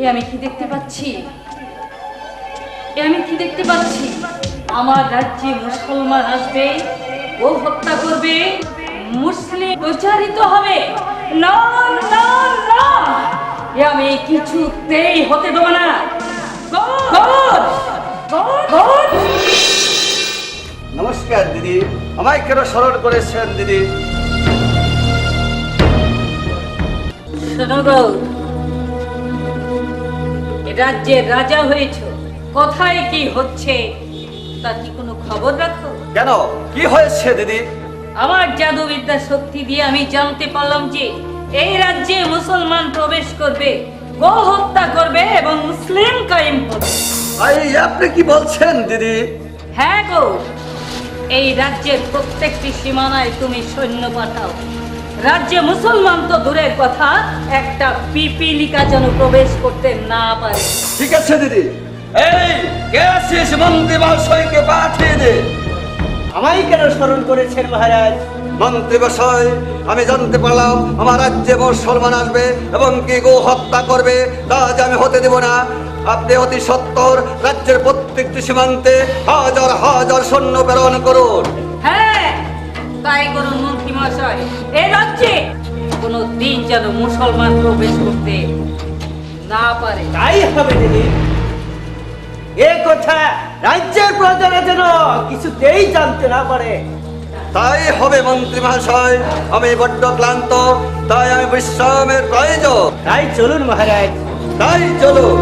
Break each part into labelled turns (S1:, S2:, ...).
S1: আমি কি দেখতে পাচ্ছি? আমি কি দেখতে পাচ্ছি? আমার রাজ্যে মুসলমান আসবে, ও হত্যা করবে, মুসলিম প্রচারিত হবে। না না না, আমি কিছুতেই হতে দেব না।
S2: নমস্কার দিদি, আমায় কেন স্মরণ করেছেন দিদি?
S1: শোনো গো, রাজ্যের রাজা হয়েছ, কোথায় কি হচ্ছে তার কি কোনো খবর রাখো?
S2: কেন, কি হয়েছে দিদি?
S1: আমার জাদুবিদ্যা শক্তি দিয়ে আমি জানতে পারলাম যে এই রাজ্যে মুসলমান প্রবেশ করবে, গো হত্যা করবে এবং মুসলিম কায়েম করবে।
S2: আপনি কি বলছেন দিদি?
S1: হ্যাঁ গো, এই রাজ্যের প্রত্যেকটি সীমানায় তুমি সৈন্য পাঠাও। রাজ্যে মুসলমান তো দূরের কথা, একটা পিপিলিকা যেন প্রবেশ করতে না পারে।
S2: ঠিক আছে দিদি। এই গ্যাসিস মন্ত্রী মহাশয়কে পাঠিয়ে দে।
S3: আমায় কেন স্মরণ করেছেন মহারাজ?
S2: মন্ত্রী মশাই, আমি জানতে পারলাম আমার রাজ্যে মুসলমান আসবে এবং কি গো হত্যা করবে, তা আজ আমি হতে দেব না। আপনি অতি সত্বর রাজ্যের প্রত্যেকটি সীমান্তে হাজার হাজার সৈন্য প্রেরণ করুন।
S1: হ্যাঁ, তাই করুন মন্ত্রী মহাশয়। এই রাজ্যে কোনো দিন যেন মুসলমান প্রবেশ করতে না পারে।
S3: তাই হবে দিদি। এ কথা রাজ্যের প্রজারা যেন কিছুতেই জানতে না পারে।
S2: তাই হবে মন্ত্রী মহাশয়, আমি বড্ড ক্লান্ত, তাই আমি বিশ্রামের প্রয়োজন।
S3: তাই চলুন মহারাজ।
S2: তাই চলুন।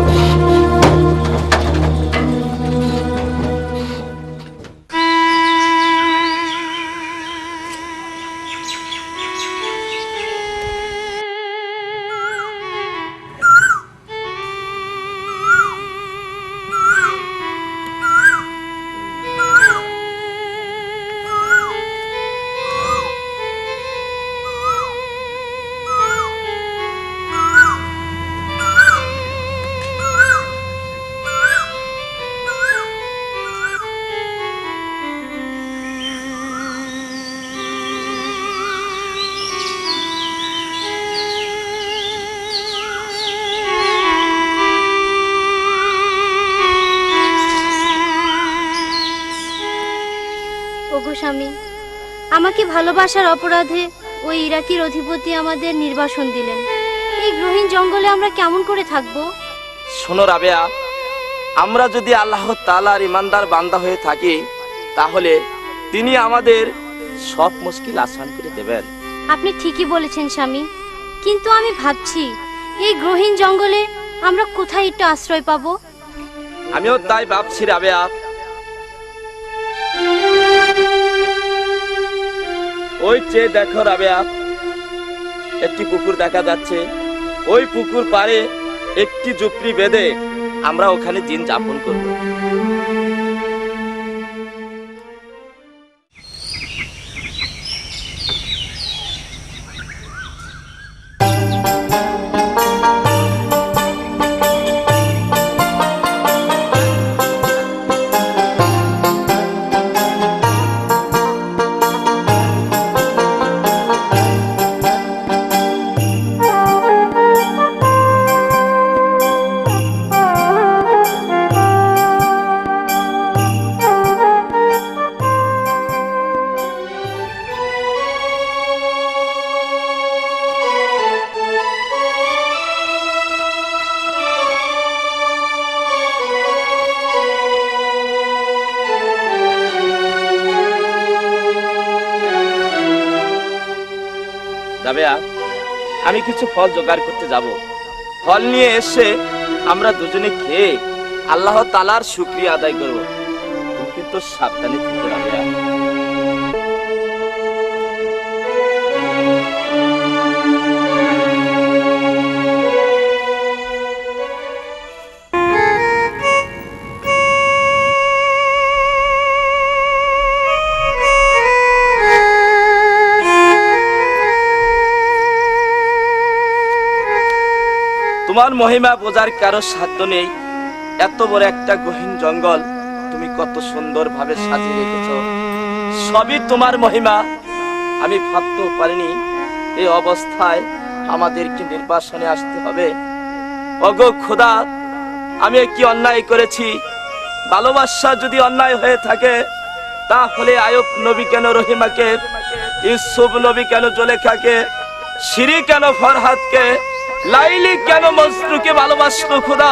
S4: ওগো স্বামী, আমাকে ভালোবাসার অপরাধে ওই ইরাকির অধিপতি আমাদের নির্বাসন দিলেন। এই গ্রহীণ জঙ্গলে আমরা কেমন করে থাকবো?
S5: শোনো রাবেয়া, আমরা যদি আল্লাহ তাআলার ইমানদার বান্দা হয়ে থাকি, তাহলে তিনি আমাদের সব মুশকিল আসান করে দেবেন।
S4: আপনি ঠিকই বলেছেন স্বামী, কিন্তু আমি ভাবছি এই গ্রহীণ জঙ্গলে আমরা কোথায় একটু আশ্রয় পাবো?
S5: আমিও তাই ভাবছি রাবেয়া। ওই চেয়ে দেখো রাবেয়া, একটি পুকুর দেখা যাচ্ছে। ওই পুকুর পাড়ে একটি ঝুপড়ি বেঁধে আমরা ওখানে দিন যাপন করব। রাবেয়া, আমি কিছু ফল জোগাড় করতে যাব। ফল নিয়ে এসে আমরা দুজনে খেয়ে আল্লাহ তাআলার শুকরিয়া আদায় করব। তুমি কিন্তু সাবধানে থেকো রাবেয়া। তোমার মহিমা বোঝার কারো সাধ্য নেই। এত বড় একটা গহীন জঙ্গল তুমি কত সুন্দরভাবে সাজিয়ে রেখেছ, সবই তোমার মহিমা। আমি ভাবতেও পারিনি এই অবস্থায় আমাদেরকে নির্বাসনে আসতে হবে। ওগো খোদা, আমি কি অন্যায় করেছি? ভালোবাসা যদি অন্যায় হয়ে থাকে, তাহলে আয়ুব নবী কেন রহিমাকে, ইউসুফ নবী কেন জুলেখাকে, শিরি কেন ফরহাদকে, লাইলি কেন মজনুকে ভালোবাসলো খোদা?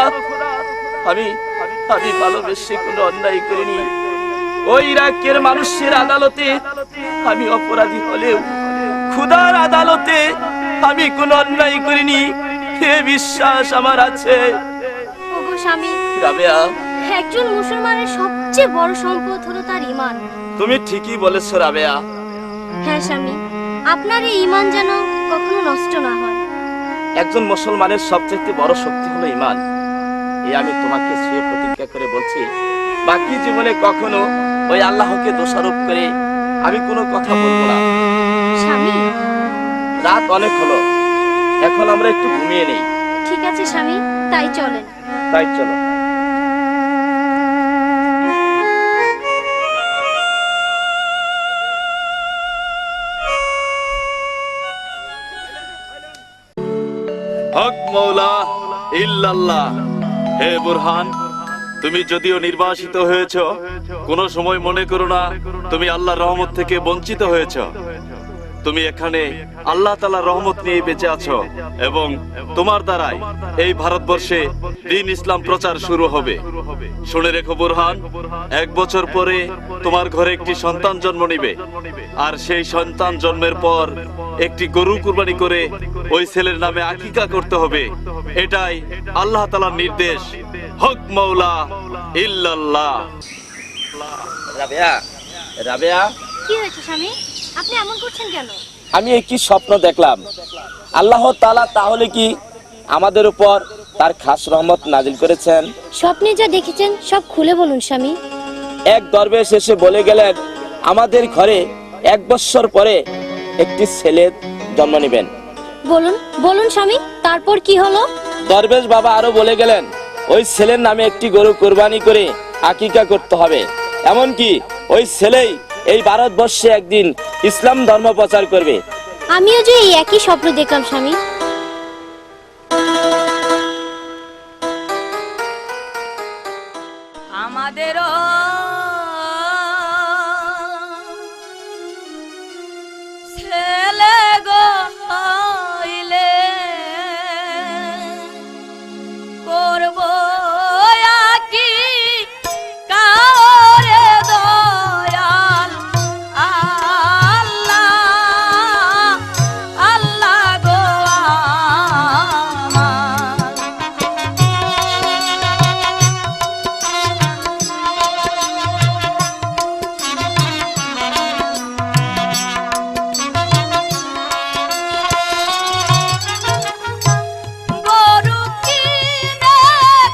S5: আমি আমি ভালোবেসে কোনো অন্যায় করিনি। ওই ইরাকের মানুষের আদালতে আমি অপরাধী হলেও খোদার আদালতে আমি কোনো অন্যায় করিনি, এ বিশ্বাস আমার আছে।
S4: ওগো স্বামী,
S5: রাবেয়া,
S4: একজন মুসলমানের সবচেয়ে বড় সম্পদ হলো তার ঈমান।
S5: তুমি ঠিকই বলেছো রাবেয়া।
S4: হ্যাঁ স্বামী, আপনার এই ঈমান যেন কখনো নষ্ট না হয়।
S5: একজন মুসলমানের সবচেয়ে বড় শক্তি হলো ঈমান। এই আমি তোমাকে ছুঁয়ে প্রতিজ্ঞা করে বলছি, বাকি জীবনে কখনো ওই আল্লাহকে দোষারোপ করে আমি কোনো কথা বলবো না।
S4: স্বামী,
S5: রাত অনেক হলো, এখন আমরা একটু ঘুমিয়ে নেই।
S4: ঠিক আছে স্বামী, তাই চলেন।
S5: তাই চলো।
S6: হক মৌলা ইল্লাল্লাহ। হে বুরহান, তুমি যদিও নির্বাসিত হয়েছ, কোন সময় মনে করো না তুমি আল্লাহর রহমত থেকে বঞ্চিত হয়েছ। তুমি এখানে আল্লাহ তাআলার রহমত নিয়ে বেঁচে আছো এবং তোমার দ্বারাই এই ভারতবর্ষে দ্বীন ইসলাম প্রচার শুরু হবে। শুনে রেখো বুরহান, 1 বছর পরে তোমার ঘরে একটি সন্তান জন্ম নিবে, আর সেই সন্তান জন্মের পর একটি গরু কুরবানি করে ওই ছেলের নামে আকিকা করতে হবে। এটাই আল্লাহ তাআলার নির্দেশ। হক মৌলা ইল্লাল্লাহ।
S5: রাবেয়া, রাবেয়া,
S4: কি হয়েছে স্বামী? আপনি এমন করছেন কেন?
S5: আমি একটি স্বপ্ন দেখলাম। আল্লাহ তাআলা তাহলে কি আমাদের উপর তার খাস রহমত নাজিল করেছেন?
S4: স্বপ্নে যা দেখেছেন সব খুলে বলুন স্বামী।
S5: এক দরবেশ এসে বলে গেলেন, আমাদের ঘরে 1 বছর পরে একটি ছেলে জন্ম নেবেন।
S4: বলুন বলুন স্বামী, তারপর কি হলো?
S5: দরবেশ বাবা আরো বলে গেলেন, ওই ছেলের নামে একটি গরু কুরবানি করে আকিকা করতে হবে। এমনকি ওই ছেলেই এই ভারতবর্ষে একদিন ইসলাম ধর্ম প্রচার করবে।
S4: আমিও যে এই একই স্বপ্ন দেখলাম স্বামী।
S1: আমাদেরও ছেলে গো হইলে করব আকি কারে দয়াল আল্লাহ, আল্লাহ গো আমার। গরু কিনে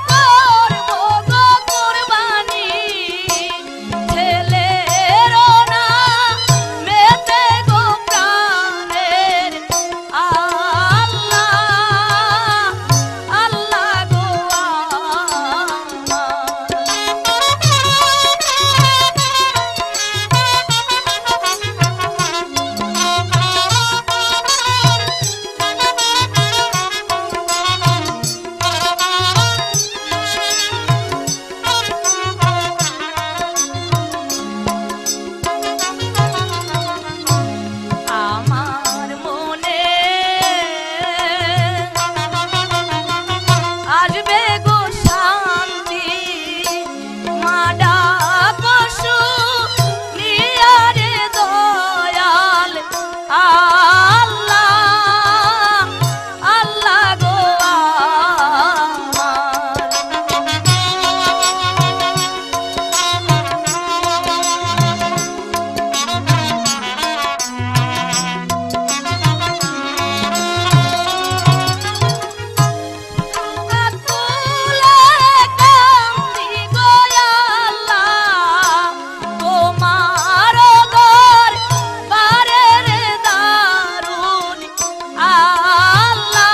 S1: করব গো কুরবানি, ছেলেরও না মেতে গো প্রাণের আল্লাহ, আল্লাহ গো আমার মনে আসবে গো শান্তি, মাডা পশু নিয়ারে দয়াল আল্লাহ, আল্লাহ গো আমার। তুলে কান্দি গো আল্লাহ, তোমার ঘর বারের দারুন আল্লাহ,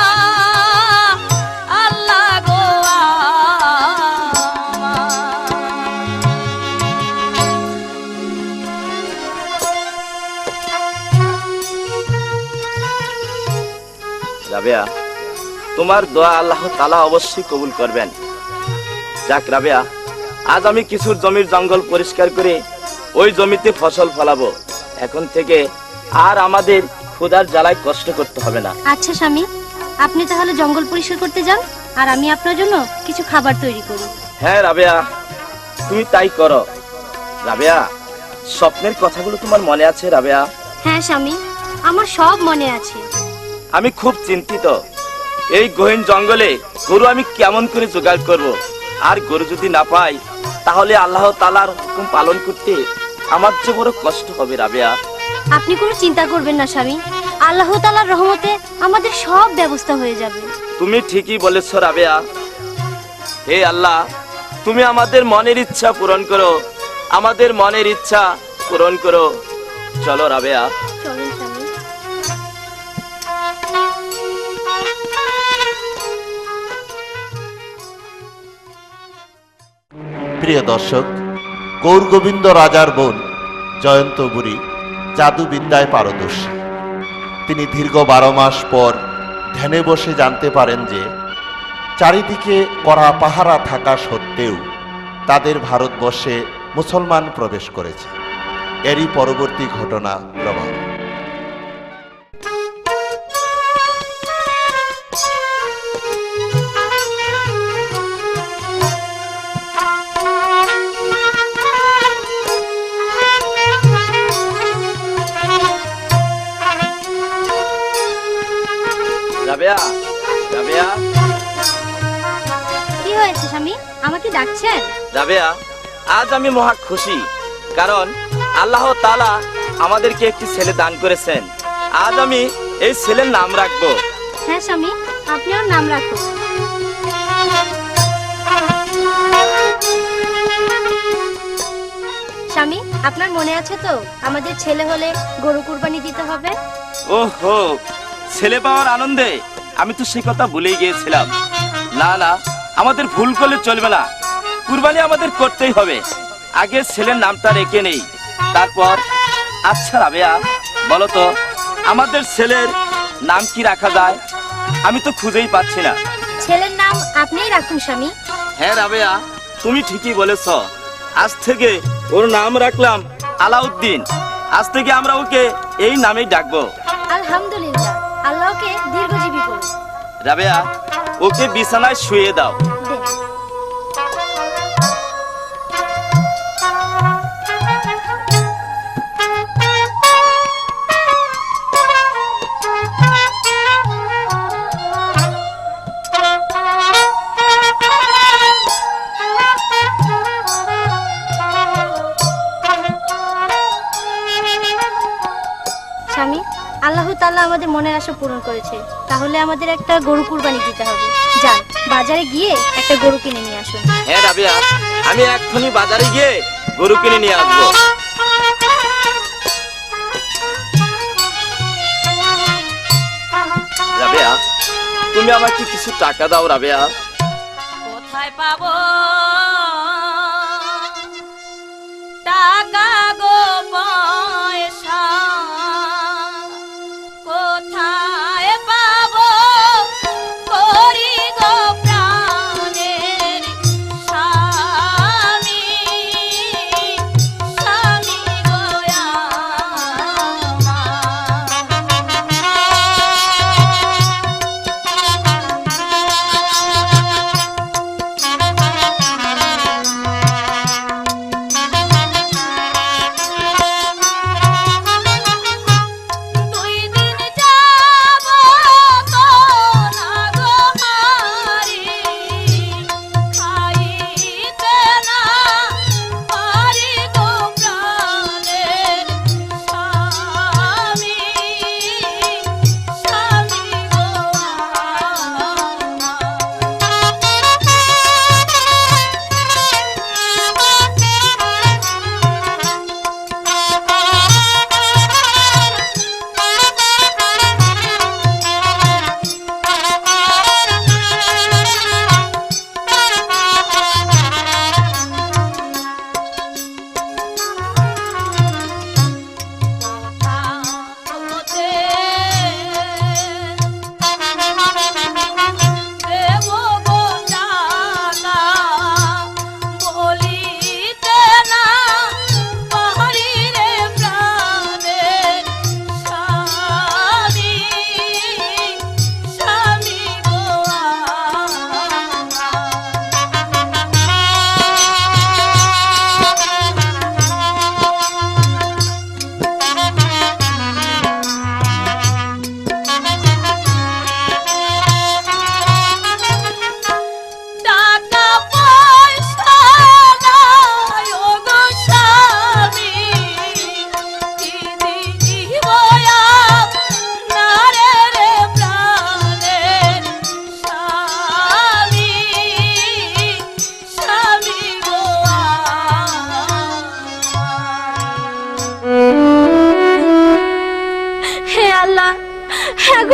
S1: আল্লাহ গো
S5: রাবেয়া, তোমার দোয়া আল্লাহ তাআলা অবশ্যই কবুল করবেন। যাক রাবেয়া, আজ আমি কিছুর জমির জঙ্গল পরিষ্কার করে ওই জমিতে ফসল ফলাবো। এখন থেকে আর আমাদের ক্ষুধার জ্বালায় কষ্ট করতে হবে না।
S4: আচ্ছা স্বামী, আপনি তাহলে জঙ্গল পরিষ্কার করতে যান, আর আমি আপনার জন্য কিছু খাবার তৈরি করি।
S5: হ্যাঁ রাবেয়া, তুমি তাই করো। রাবেয়া, স্বপ্নের কথাগুলো তোমার মনে আছে রাবেয়া?
S4: হ্যাঁ স্বামী, আমার সব মনে আছে।
S5: আমি খুব চিন্তিত, এই গহীন জঙ্গলে গরু আমি কেমন করে জোগাড় করব। আর গরু যদি না পাই তাহলে আল্লাহ তাআলার হুকুম পালন করতে আমার যে বড় কষ্ট হবে রাবেয়া।
S4: আপনি কোনো চিন্তা করবেন না স্বামী, আল্লাহ তাআলার রহমতে আমাদের সব ব্যবস্থা হয়ে যাবে।
S5: তুমি ঠিকই বলেছ রাবেয়া। হে আল্লাহ, তুমি আমাদের মনের ইচ্ছা পূরণ করো, আমাদের মনের ইচ্ছা পূরণ করো। চলো রাবেয়া।
S4: চলুন স্বামী।
S7: প্রিয় দর্শক, গৌরগোবিন্দ রাজার বোন জয়ন্ত বুড়ি জাদুবিদ্যায় পারদর্শী। তিনি দীর্ঘ 12 মাস পর ধ্যানে বসে জানতে পারেন যে চারিদিকে কড়া পাহারা থাকা সত্ত্বেও তাদের ভারতবর্ষে মুসলমান প্রবেশ করেছে। এরই পরবর্তী ঘটনা প্রবাহ।
S5: রাবেয়া, রাবেয়া,
S4: কি হয়েছে স্বামী, আমাকে ডাকছেন?
S5: রাবেয়া, আজ আমি মহা খুশি, কারণ আল্লাহ তাআলা আমাদেরকে একটি ছেলে দান করেছেন। আজ আমি এই ছেলের নাম রাখবো।
S4: হ্যাঁ স্বামী, আপনি ওর নাম রাখুন। স্বামী, আপনার মনে আছে তো আমাদের ছেলে হলে গরু কুরবানি দিতে হবে?
S5: ওহো, ছেলে পাওয়ার আনন্দে আমি তো সেই কথা ভুলেই গিয়েছিলাম। না না, আমাদের ভুল করলে চলবে না, কুরবানি আমাদের করতেই হবে। আগে ছেলের নামটা রেখে নেই, তারপর। আচ্ছা রাবেয়া, বলো তো আমাদের ছেলের নাম কি রাখা যায়? আমি তো খুঁজেই পাচ্ছি না।
S4: ছেলের নাম আপনিই রাখুন স্বামী।
S5: হ্যাঁ রাবেয়া, তুমি ঠিকই বলেছ। আজ থেকে ওর নাম রাখলাম আলাউদ্দিন। আজ থেকে আমরা ওকে এই নামেই ডাকবো।
S4: আলহামদুলিল্লাহ, আল্লাহকে দীর্ঘজীবী করুন।
S5: রাবেয়া, ওকে বিছানায় শুয়ে দাও।
S4: দেন। স্বামী, আল্লাহ তাআলা আমাদের মনের আশা পূরণ করেছে, তাহলে আমাদের একটা গরু কুরবানি দিতে হবে। যান, বাজারে গিয়ে একটা গরু কিনে নিয়ে আসুন।
S5: হ্যাঁ রাবেয়া, আমি এক্ষুনি বাজারে গিয়ে গরু কিনে নিয়ে আসবো। রাবেয়া, তুমি আমাকে কিছু টাকা দাও রাবেয়া।
S1: কোথায় পাবো টাকা গো পয়সা, কোথায় পাবো করি গো প্রাণের স্বামী, স্বামী গো আমার।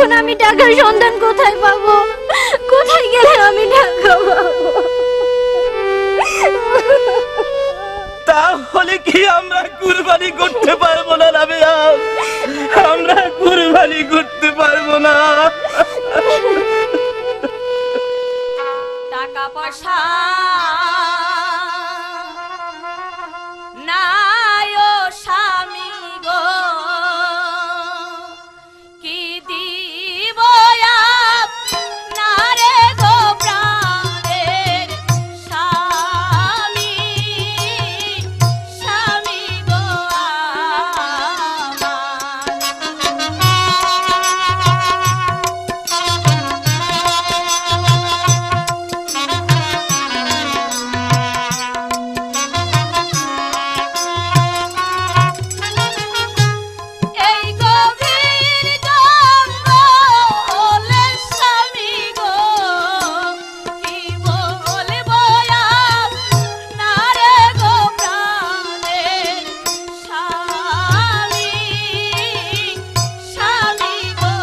S4: এখন আমি টাকার সন্ধান কোথায় পাবো? কোথায় গেলে আমি টাকা পাবো?
S5: তাহলে কি আমরা কুরবানি করতে পারবো না রাবেয়া? আমরা কুরবানি করতে পারবো না।
S1: টাকা পয়সা নাই ও স্বামী গো, কি দিব আপনারে গো প্রাণের স্বামী, স্বামী গো এই গভীর জঙ্গলে স্বামী গো, কি বলবো আপনারে গো প্রাণের স্বামী, স্বামী গো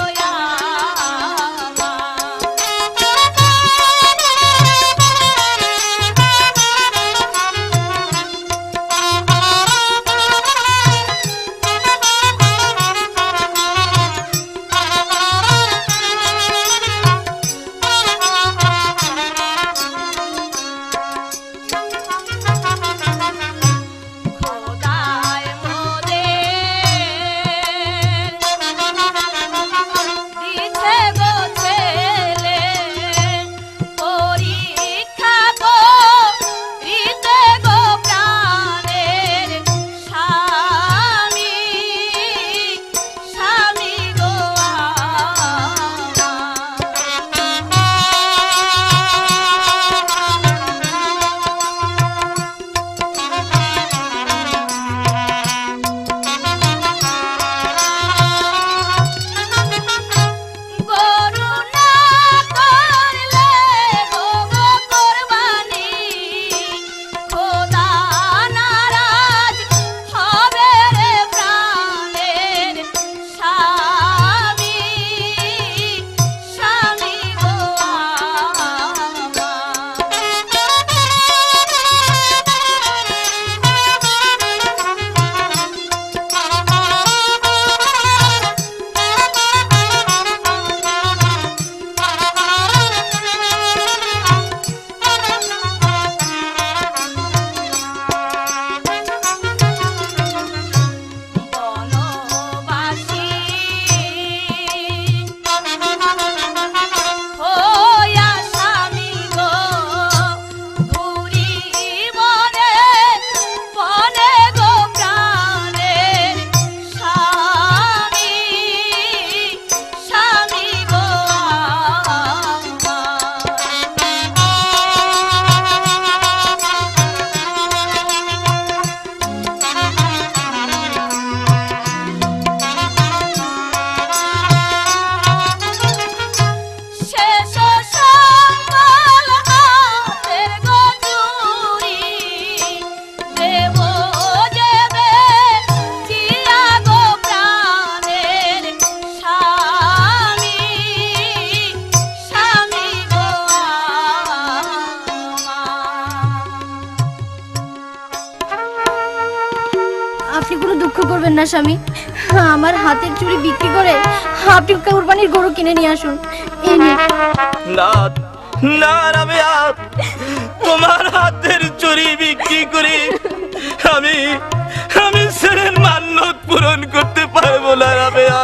S1: খোদায় মোদের দিছে গো ছেলে, পরীক্ষা করিতে গো প্রাণের স্বামী, স্বামী গো গরু না করলে গো কোরবানি, খোদা নারাজ হবে রে প্রাণের স্বামী, স্বামী গো বনবাসী হইয়া স্বামী গো, ঘুরি বনে বনে গো প্রাণের স্বামী, স্বামী গো শেষ সম্বল হাতের গো চুরি, দেব যেবে চিয়া গো প্রাণের স্বামী, স্বামী গো
S4: আপনি কোনো দুঃখ করবেন না স্বামী, আমার হাতের চুড়ি বিক্রি করে আপনি কুরবানির গরু কিনে নিয়ে আসুন। এই নিন।
S5: না না রাবেয়া, তোমার হাতের চুরি বিক্রি করে আমি আমি ছেলের মান্যত পূরণ করতে পারবো না রাবেয়া,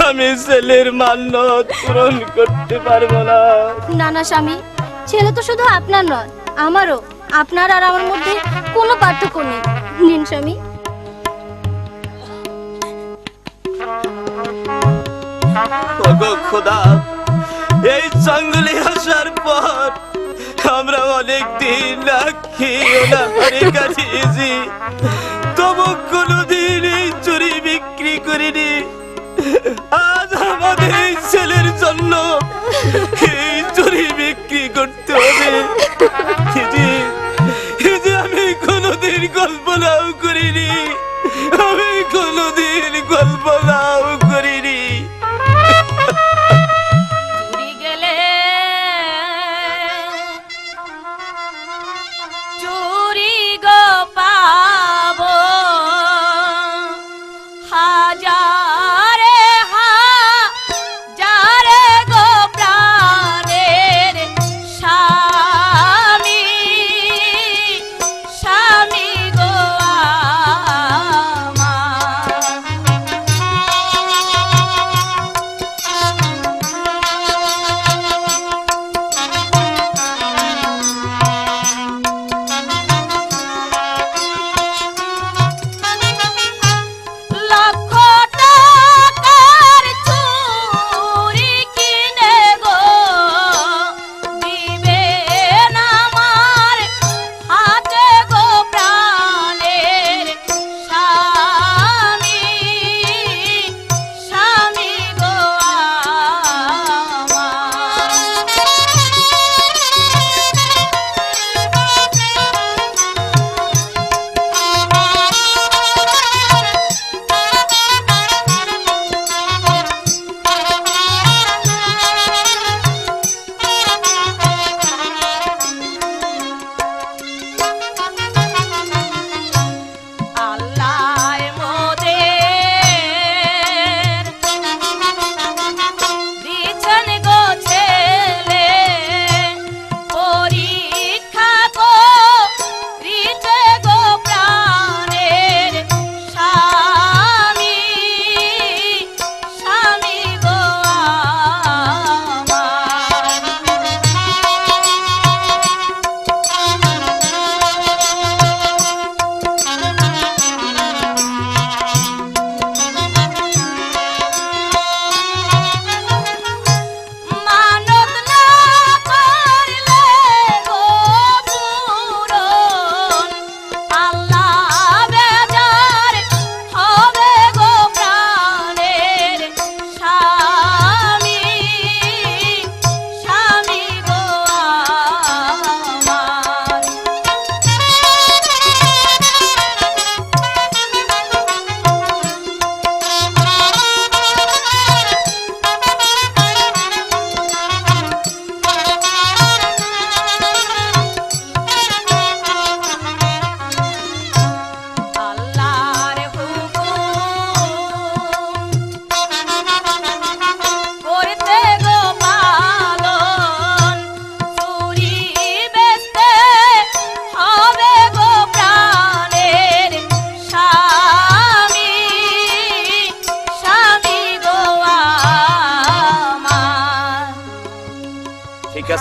S5: আমি ছেলের মান্যত পূরণ করতে পারবো না।
S4: না না স্বামী, ছেলে তো শুধু আপনার নয়, আমারও। আপনার আর আমার মধ্যে কোনো পার্থক্য নেই। নিন স্বামী।
S5: ওগো খোদা, এই জঙ্গলে আসার পর আমরা অনেক দিন না খেয়ে না হারে কাটিয়েছি, তবু কোনোদিন এই চুরি বিক্রি করিনি। আজ আমাদের এই ছেলের জন্য এই চুরি বিক্রি করতে হবে। আমি কোনোদিন কল্পনাও করিনি, আমি কোনোদিন কল্পনাও করিনি।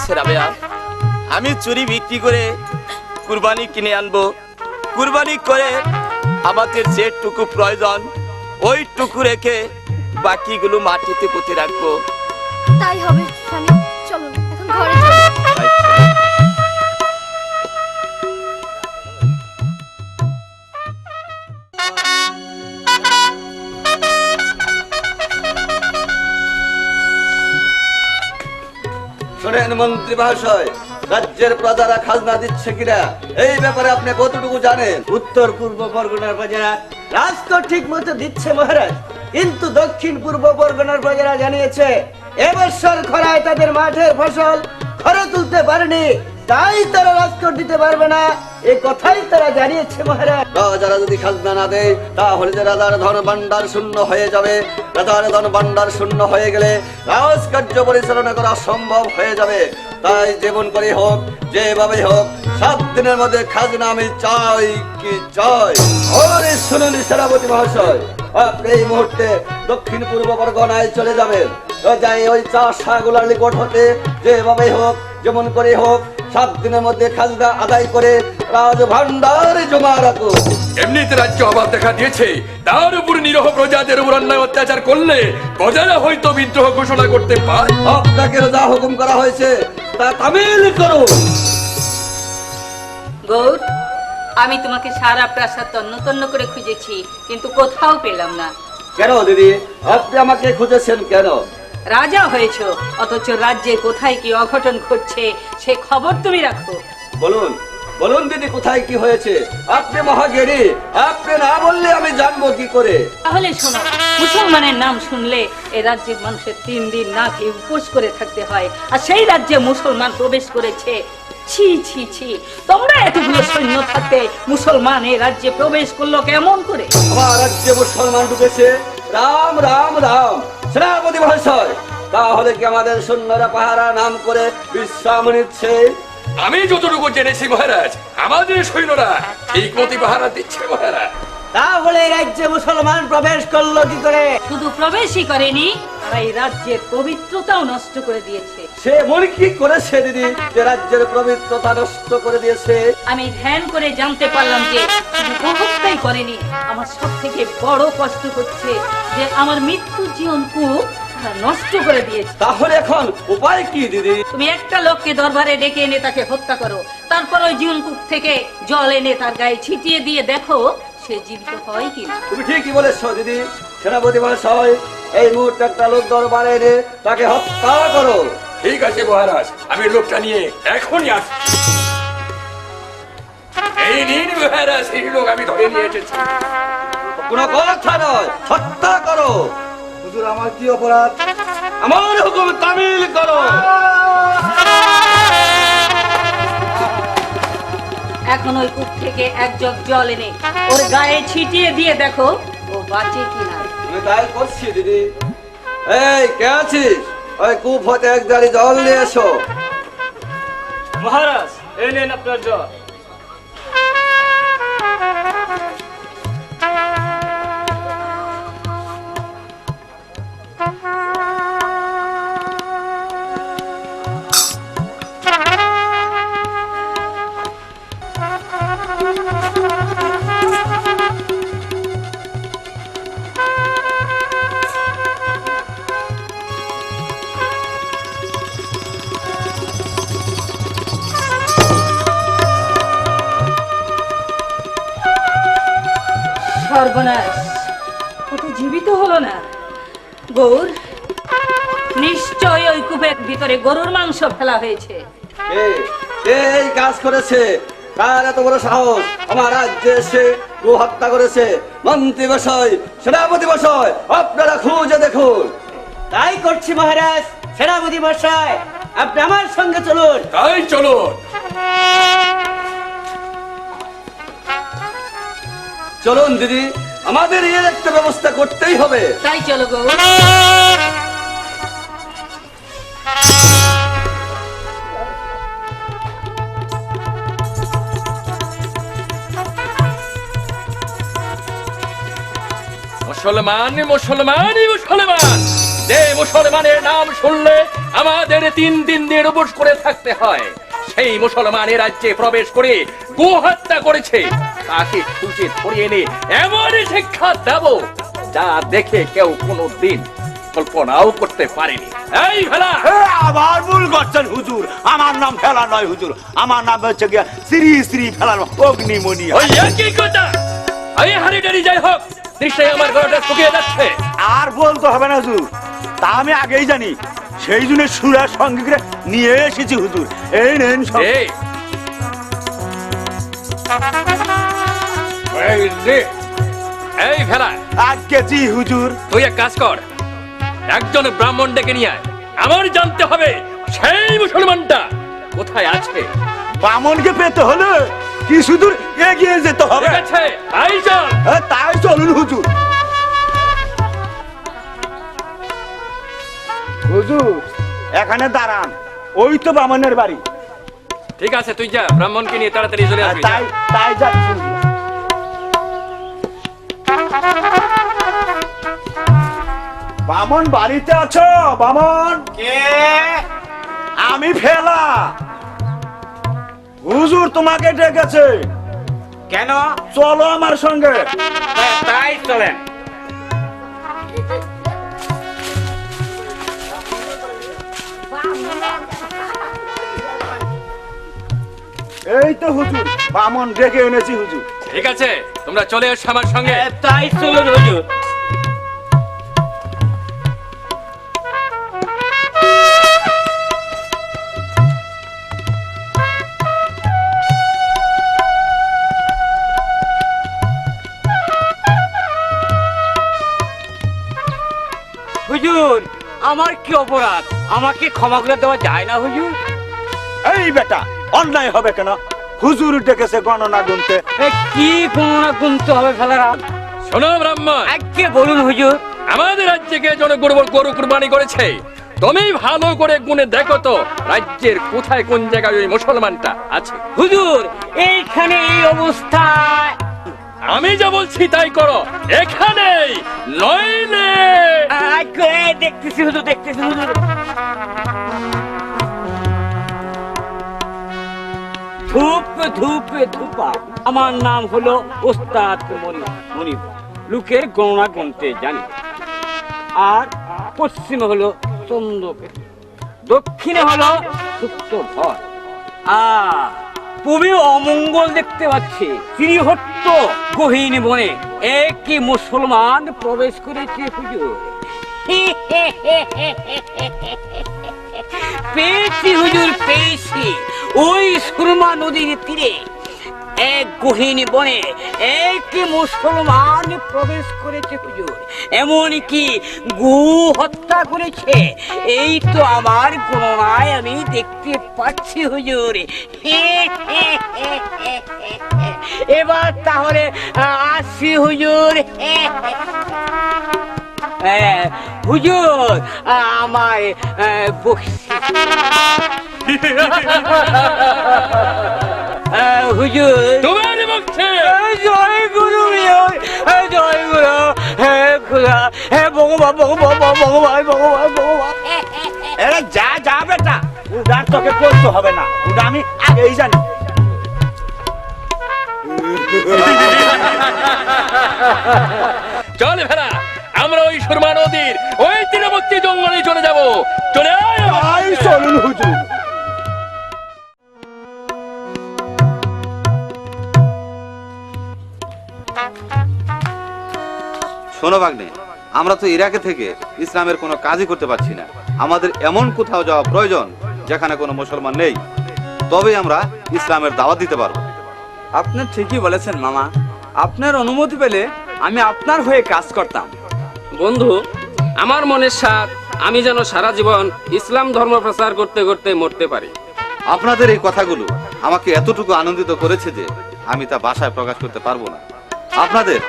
S5: হয়েছে রাবেয়া, আমি চুরি বিক্রি করে কুরবানি কিনে আনবো। কুরবানি করে আমাদের যেটুকু প্রয়োজন ওইটুকু রেখে বাকিগুলো মাটিতে পুঁতে রাখবো।
S4: তাই হবে স্বামী, চলুন এখন ঘরে চলুন।
S2: শোনেন মন্ত্রী মহাশয়, রাজ্যের প্রজারা খাজনা দিচ্ছে কিনা এই ব্যাপারে আপনি কতটুকু জানেন?
S3: উত্তর পূর্ব পরগনার প্রজারা রাজ তো ঠিক মতো দিচ্ছে মহারাজ, কিন্তু দক্ষিণ পূর্ব পরগনার প্রজারা জানিয়েছে এবছর খরায় তাদের মাঠের ফসল ঘরে তুলতে পারেনি, তাই তারা রাজকর দিতে পারবে না, এই কথাই তারা জানিয়েছে মহারাজ।
S2: রাজারা যদি খাজনা না দেয় তাহলে যে রাজার ধন ভাণ্ডার শূন্য হয়ে যাবে, রাজার ধন ভাণ্ডার শূন্য হয়ে গেলে রাজকার্য পরিচালনা করা সম্ভব হয়ে যাবে। তাই যেমন করে হোক, যেভাবে হোক, 7 দিনের মধ্যে খাজনা আমি চাই কি চাই। আরে শুনুন সেনাপতি মহাশয়, আপনি এই মুহূর্তে দক্ষিণ পূর্ব পরগনায় চলে যাবেন, যাই ওই চাষাগুলার নিকট হতে যেভাবে হোক, যেমন করে হোক 7 দিনের মধ্যে খাজনা আদায় করে রাজ ভান্ডার জমা রাখো।
S8: এমনিতে রাজ্য অভাব দেখা দিয়েছে, তার উপর নিরহ প্রজাদের উপর অন্যায় অত্যাচার করলে প্রজারা হয়তো বিদ্রোহ ঘোষণা করতে পারে।
S2: আপনাকে যা হুকুম করা হয়েছে তা তামিল করো।
S1: গৌর, আমি তোমাকে সারা প্রাসাদ তন্ন তন্ন করে খুঁজেছি, কিন্তু কোথাও পেলাম না।
S2: কেন দিদি, আপনি আমাকে খুঁজেছেন কেন?
S1: রাজা হয়েছো, অথচ রাজ্যে কোথায় কি অঘটন ঘটছে সে খবর তুমি রাখো।
S2: বলুন বলুন দিদি, কোথায় কি হয়েছে? আপনি মহাজ্ঞানী, আপনি না বললে আমি জানবো কি করে?
S1: তাহলে শোনো, মুসলমানের নাম শুনলে এ রাজ্যের মানুষের 3 দিন না খেয়ে উপোস করে থাকতে হয়, আর সেই রাজ্যে মুসলমান প্রবেশ করেছে। ছি ছি ছি, তোমরা এতগুলো সৈন্য থাকতে মুসলমান এই রাজ্যে প্রবেশ করলো কেমন করে?
S2: আমার রাজ্যে মুসলমান ঢুকেছে, রাম রাম রাম। সেনাপতি মহাশয়, তাহলে কি আমাদের সৈন্যরা পাহারা নাম করে বিশ্রাম নিচ্ছে?
S8: আমি যতটুকু জেনেছি মহারাজ, আমাদের সৈন্যরা ঠিক মতো পাহারা দিচ্ছে মহারাজ।
S3: তাহলে রাজ্যে মুসলমান প্রবেশ করলো কি করে?
S1: শুধু প্রবেশই করেনি, তারা এই রাজ্যের পবিত্রতাও নষ্ট করে দিয়েছে।
S2: সে মনে কি করেছে দিদি যে রাজ্যের পবিত্রতা নষ্ট করে দিয়েছে?
S1: আমি ধ্যান করে জানতে পারলাম যে শুধু গোহত্যাই করেনি, আমার সব থেকে বড় কষ্ট হচ্ছে যে আমার মৃত্যু জীবন কূপ তারা নষ্ট করে দিয়েছে।
S2: তাহলে এখন উপায় কি দিদি?
S1: তুমি একটা লোককে দরবারে ডেকে এনে তাকে হত্যা করো, তারপর ওই জীবনকূপ থেকে জল এনে তার গায়ে ছিটিয়ে দিয়ে দেখো সে জীবিত হয় কিনা।
S2: তুমি ঠিকই বলেছ দিদি। সেনাপতি মহাশয়, এই মুহূর্তে একটা লোক দরবারে এনে তাকে হত্যা করো।
S8: ঠিক আছে মহারাজ, আমি লোকটা নিয়ে এখনই আসছি। এই নিন মহারাজ, এই লোক আমি ধরে নিয়ে এসেছি।
S2: কোনো কথা নয়, হত্যা করো। হুজুর, আমার কি অপরাধ? আমার হুকুম তামিল করো।
S1: এখন ওই কূপ থেকে এক জগ জল এনে ওর গায়ে ছিটিয়ে দিয়ে দেখো ও বাঁচে কিনা।
S2: আমি তাই করছি দিদি। এই কে আছিস? ওই কূপ হতে এক জারি জল নিয়ে এসো।
S5: মহারাজ, এই নেন আপনার জল।
S1: সর্বনাশ, ও তো জীবিত হলো না। গৌর, নিশ্চয় ওই কূপের ভিতরে গরুর মাংস ফেলা হয়েছে।
S2: কে কে এই কাজ করেছে? কার এত বড় সাহস আমার রাজ্যে এসে গো হত্যা করেছে? মন্ত্রী মশাই, সেনাপতি মশাই, আপনারা খুঁজে দেখুন।
S3: তাই করছি মহারাজ। সেনাপতি মশাই, আপনি আমার সঙ্গে চলুন।
S8: তাই চলুন।
S2: চলুন দিদি, আমাদের এর একটা ব্যবস্থা করতেই হবে।
S1: তাই চলো গৌর।
S8: মুসলমান মুসলমান মুসলমান, যে মুসলমানের নাম শুনলে আমাদের 3 দিন নিরবশ করে থাকতে হয়। সেই মুসলমানের রাজ্যে প্রবেশ করে গো হত্যা করেছে, তাকে খুঁজে ধরিয়ে এনে এমন শিক্ষা দেব যা দেখে কেউ কোনোদিন কল্পনাও করতে পারেনি। এই ভেলা,
S9: আবার ভুল করছেন হুজুর, আমার নাম ফেলা নয় হুজুর, আমার নাম হচ্ছে গিয়া শ্রী শ্রী ফেলার অগ্নিমণি।
S8: ওই একই কথা। এই হারিটারি যাই হোক, নিশ্চয়ই আমার গলাটা শুকিয়ে যাচ্ছে।
S9: আর বলতে হবে না হুজুর, তা আমি আগেই জানি, সেই জন্য সুরার সঙ্গে নিয়ে এসেছি হুজুর। এই নেন সব।
S8: এই ভেলা,
S9: আজকে জি হুজুর।
S8: তুই এক কাজ কর, একজন ব্রাহ্মণ ডেকে নিয়ে আয়। আমার জানতে হবে সেই মুসলমানটা কোথায় আছে।
S9: বামনকে পেতে হলে কিছু দূর এগিয়ে যেতে হবে।
S8: ঠিক আছে, তাই চল।
S9: তাই চলুন হুজুর। হুজুর এখানে দাঁড়ান, ওই তো বামনের বাড়ি।
S8: ঠিক আছে, তুই যা, ব্রাহ্মণকে নিয়ে তাড়াতাড়ি চলে আসবি।
S9: তাই তাই যাচ্ছি হুজুর। বামন বাড়িতে আছো? বামন কে? আমি ফেলা। হুজুর তোমাকে ডেকেছে। কেন? চলো আমার সঙ্গে। তাই চলেন। এই তো হুজুর, বামন ডেকে এনেছি হুজুর।
S8: ঠিক আছে, তোমরা চলে এসো আমার সঙ্গে।
S9: তাই চলুন হুজুর।
S3: হুজুর, আমার কি অপরাধ? আমাকে ক্ষমা করে দেওয়া যায় না হুজুর?
S9: এই বেটা, অন্যায় হবে কেন? হুজুর ডেকেছে গণনা গুনতে।
S3: কি গণনা গুনতে হবে ফেলারা?
S8: শোনো ব্রাহ্মণ,
S3: আজকে বলুন হুজুর।
S8: আমাদের রাজ্যে কে জন গরু কুরবানি করেছে? তুমি ভালো করে গুনে দেখো তো রাজ্যের কোথায় কোন জায়গায় ওই মুসলমানটা আছে।
S3: হুজুর, এইখানে এই অবস্থায়।
S8: আমি যা বলছি তাই করো, এখানেই, নইলে।
S3: দেখতেছি হুজুর, দেখতেছি হুজুর। ধূপ ধূপ ধূপা। আমার নাম হলো ওস্তাদ মনিব। লোকের গণনা গুনতে জানি। আর পশ্চিমে হলো চন্দ্রকে, দক্ষিণে হলো সুপ্ত ভর, পূবে অমঙ্গল দেখতে পাচ্ছি। শ্রীহট্ট গহীন বনে একই মুসলমান প্রবেশ করেছে হুজুর। পেয়েছি হুজুর, পেয়েছি। ওই সুরমা নদীর তীরে এক গহীন বনে একই মুসলমান প্রবেশ করেছে হুজুর। এমনকি গো হত্যা করেছে। এই তো আমার গণনায় আমি দেখতে পাচ্ছি হুজুর। এবার তাহলে আসি হুজুর। হুজুর, আমায় বকশিশ হুজুর।
S8: তোমার বকছে।
S3: জয় গুরু, জয় গুরু। হে খুদা, হে ভগবান, ভগবান, ভগবান, ভগবান, ভগবান।
S9: এরা যা যা বেটা, উদার তোকে করতে হবে না, ওটা আমি আগেই জানি।
S8: চল ভেলা, আমরা ওই সুরমা নদীর ওই তীরবর্তী জঙ্গলে চলে যাব। চলে আয়।
S9: তাই চলুন হুজুর।
S2: শোনো ভাগ্নে, আমরা তো ইরাকে থেকে ইসলামের কোনো কাজই করতে পারছি না। আমাদের এমন কোথাও যাওয়া প্রয়োজন যেখানে কোনো মুসলমান নেই, তবেই আমরা ইসলামের দাওয়াত দিতে পারবো।
S10: আপনি ঠিকই বলেছেন মামা। আপনার অনুমতি পেলে আমি আপনার হয়ে কাজ করতাম।
S11: বন্ধু, আমার মনের সাথ আমি যেন সারা জীবন ইসলাম ধর্ম প্রচার করতে করতে মরতে পারি।
S2: আপনাদের এই কথাগুলো আমাকে এতটুকু আনন্দিত করেছে যে আমি তা ভাষায় প্রকাশ করতে পারবো না। আপনাদের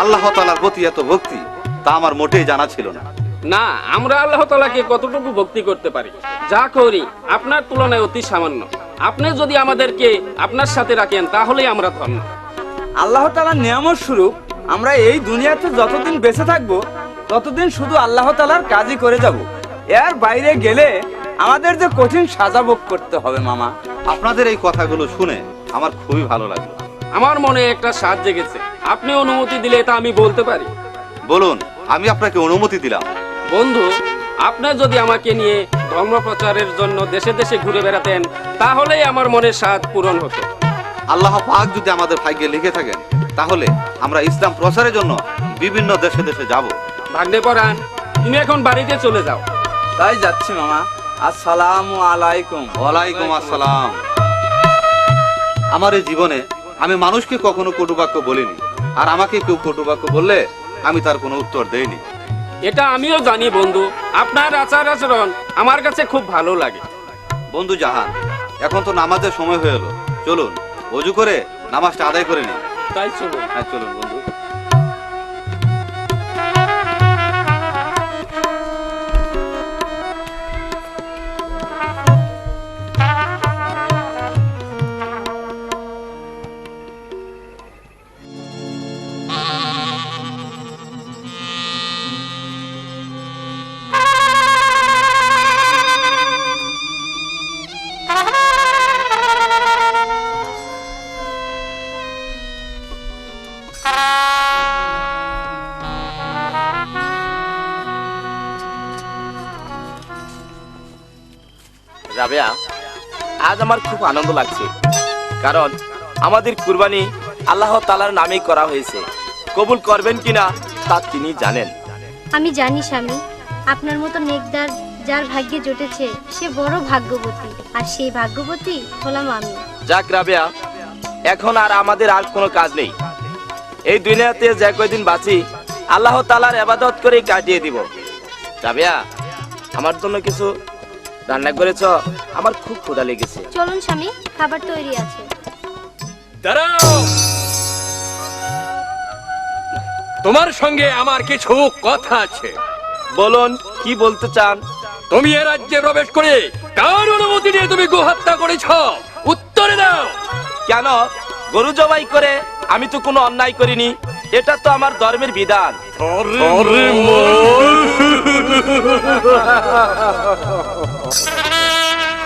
S2: আল্লাহ তাআলার প্রতি এত ভক্তি, তা আমার মোটেই জানা ছিল না।
S11: না, আমরা আল্লাহ তাআলাকে কতটুকু ভক্তি করতে পারি, যা করি আপনার তুলনায় অতি সামান্য। আপনি যদি আমাদেরকে আপনার সাথে রাখেন তাহলেই আমরা ধন্য।
S10: আল্লাহ তাআলার নিয়ামত স্বরূপ আমরা এই দুনিয়াতে যতদিন বেঁচে থাকবো ততদিন শুধু আল্লাহ তাআলার কাজই করে যাব। এর বাইরে গেলে আমাদের যে কঠিন সাজা ভোগ করতে হবে মামা।
S6: আপনাদের এই কথাগুলো শুনে আমার খুবই ভালো লাগলো।
S11: আমার মনে একটা স্বাদ জেগেছে, আপনি অনুমতি দিলে তা আমি বলতে পারি।
S6: বলুন, আমি আপনাকে অনুমতি দিলাম।
S11: বন্ধু, আপনার যদি আমাকে নিয়ে ধর্ম প্রচারের জন্য দেশে দেশে ঘুরে বেড়াতেন তাহলেই আমার মনের স্বাদ পূরণ হতো।
S6: আল্লাহ পাক যদি আমাদের ভাগ্যে লিখে থাকেন তাহলে আমরা ইসলাম প্রচারের জন্য বিভিন্ন দেশে দেশে যাব।
S11: ভাগ্নে পরাণ, তুমি এখন বাড়িতে চলে যাও।
S10: তাই যাচ্ছি মামা। আসসালামু আলাইকুম।
S6: ওয়ালাইকুম আসসালাম। আমার এই জীবনে আমি মানুষকে কখনো কটুবাক্য বলিনি, আর আমাকে কেউ কটুবাক্য বললে আমি তার কোনো উত্তর দেইনি।
S11: এটা আমিও জানি বন্ধু, আপনার আচার আচরণ আমার কাছে খুব ভালো লাগে।
S6: বন্ধু জাহান, এখন তো নামাজের সময় হয়ে এলো, চলুন ওযু করে নামাজটা আদায় করে নিই।
S11: তাই চলুন।
S6: হ্যাঁ চলুন বন্ধু।
S5: রাবেয়া, আজ আমার খুব আনন্দ লাগছে, কারণ আমাদের কুরবানি আল্লাহ তাআলার নামেই করা হয়েছে। কবুল করবেন কিনা তা তিনি জানেন।
S4: আমি জানি স্বামী, আপনার মতো নেকদার যার ভাগ্যে জুটেছে সে বড় ভাগ্যবতী, আর সেই ভাগ্যবতী হলাম আমি।
S5: যাক রাবেয়া, এখন আর আমাদের আর কোনো কাজ নেই। এই দুনিয়াতে যে কয়দিন বাঁচি আল্লাহ তাআলার ইবাদত করে কাটিয়ে দিব। রাবেয়া, আমার জন্য কিছু রান্না করেছ? আমার খুব ক্ষুধা লেগেছে।
S4: চলুন স্বামী, খাবার তৈরি আছে।
S8: দাঁড়াও, তোমার সঙ্গে আমার কিছু কথা আছে।
S5: বলুন, কি বলতে চান?
S8: তুমি এ রাজ্যে প্রবেশ করে কার অনুমতি নিয়ে তুমি গোহত্যা করেছ? উত্তরে দাও।
S5: কেন? গরু জবাই করে আমি তো কোনো অন্যায় করিনি, এটা তো আমার ধর্মের বিধান।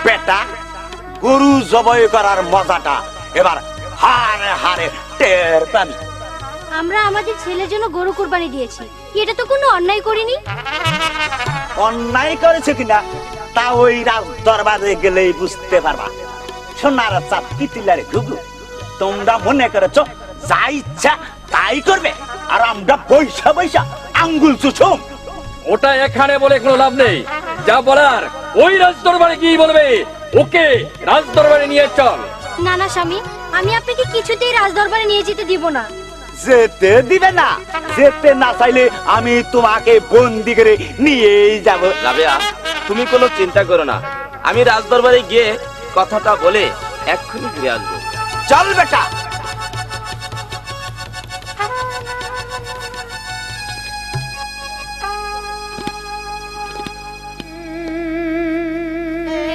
S9: বেটা, গরু জবাই করার মজাটা এবার হারে হারে টের পাবি।
S4: আমরা আমাদের ছেলের জন্য গরু কুরবানি দিয়েছি, এটা তো কোনো অন্যায় করিনি।
S9: অন্যায় করেছে কিনা তা ওই রাজ দরবারে গেলেই বুঝতে পারবা। সোনার চাপ তিতিলারে ঘুঘু, তোমরা মনে করেছ যা ইচ্ছা তাই করবে, আর আমরা পয়সা পয়সা আঙ্গুল চুষুম।
S8: ওটা এখানে বলে কোনো লাভ নেই, যা বলার ওই রাজদরবারে কি বলবে। ওকে রাজদরবারে নিয়ে চল।
S4: না না স্বামী, আমি আপনাকে কিছুতেই রাজদরবারে নিয়ে যেতে দিব না।
S9: যেতে দিবে না? যেতে না চাইলে আমি তোমাকে বন্দি করে নিয়েই যাব।
S5: রাবেয়া, তুমি কোনো চিন্তা করো না, আমি রাজদরবারে গিয়ে কথাটা বলে এক্ষুনি ফিরে আসবো।
S9: চল বেটা।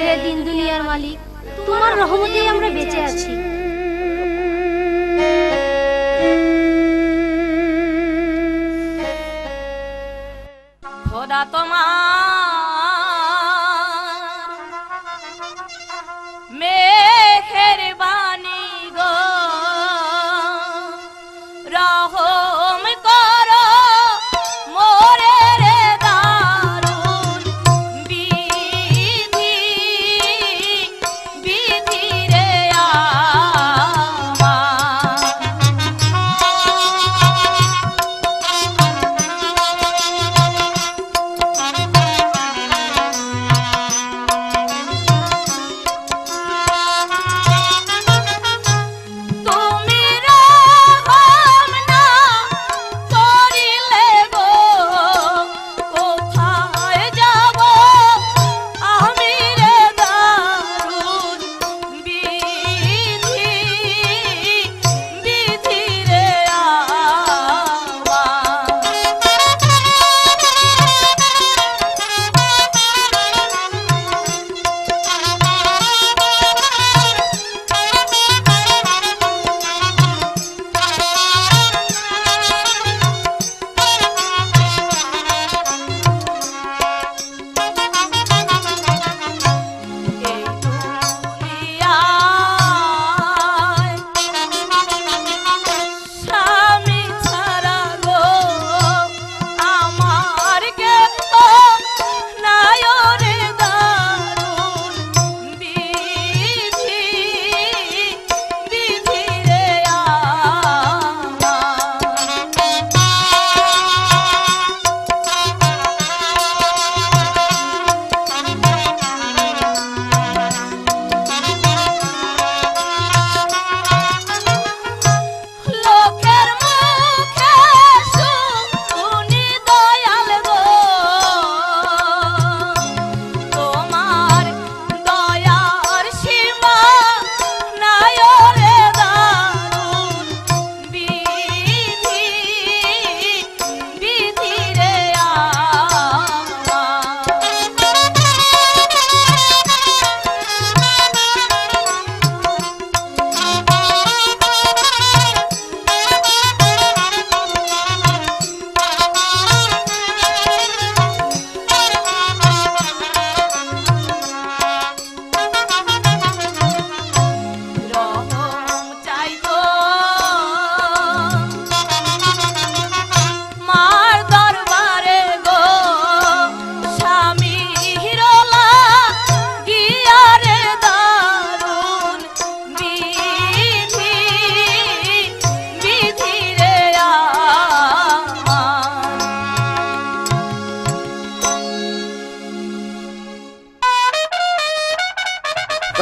S4: হে দিন দুনিয়ার মালিক, তোমার রহমতেই আমরা বেঁচে আছি।
S1: খোদা তোমার মেহের বাণী গো, রহম করো মোরে রে দারুন বিধি, বিধি রে